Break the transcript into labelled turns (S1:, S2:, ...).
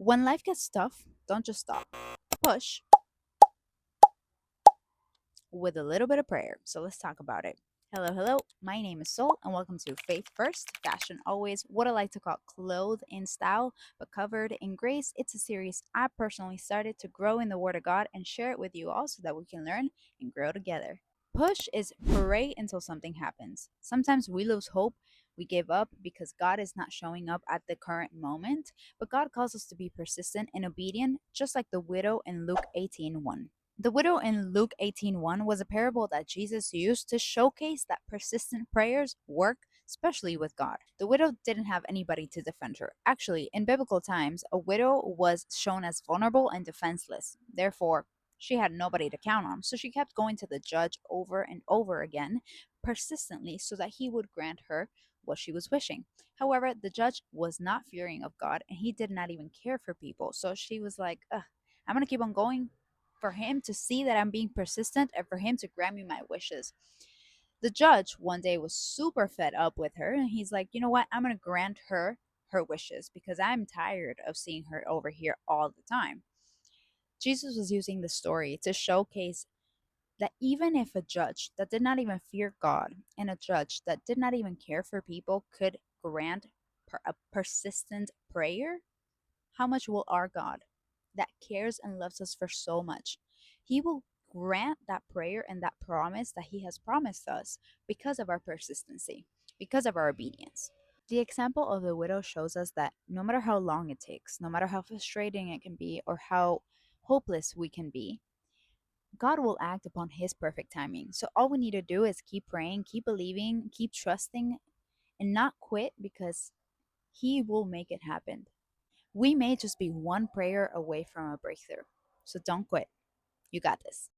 S1: When life gets tough, don't just stop. Push with a little bit of prayer. So let's talk about it. Hello, hello. My name is Sol, and welcome to Faith First, Fashion Always, what I like to call clothed in style, but covered in grace. It's a series I personally started to grow in the Word of God and share it with you all so that we can learn and grow together. Push is pray until something happens. Sometimes we lose hope, we give up because God is not showing up at the current moment, but God calls us to be persistent and obedient, just like the widow in Luke 18:1. The widow in Luke 18:1 was a parable that Jesus used to showcase that persistent prayers work, especially with God. The widow didn't have anybody to defend her. Actually, in biblical times, a widow was shown as vulnerable and defenseless. Therefore, she had nobody to count on, so she kept going to the judge over and over again, persistently, so that he would grant her what she was wishing. However, the judge was not fearing of God and he did not even care for people. So she was like, ugh, I'm going to keep on going for him to see that I'm being persistent and for him to grant me my wishes. The judge one day was super fed up with her and he's like, you know what? I'm going to grant her wishes because I'm tired of seeing her over here all the time. Jesus was using the story to showcase that even if a judge that did not even fear God and a judge that did not even care for people could grant a persistent prayer, how much will our God, that cares and loves us for so much, He will grant that prayer and that promise that He has promised us because of our persistency, because of our obedience. The example of the widow shows us that no matter how long it takes, no matter how frustrating it can be, or how hopeless we can be, God will act upon His perfect timing. So all we need to do is keep praying, keep believing, keep trusting, and not quit because He will make it happen. We may just be one prayer away from a breakthrough. So don't quit. You got this.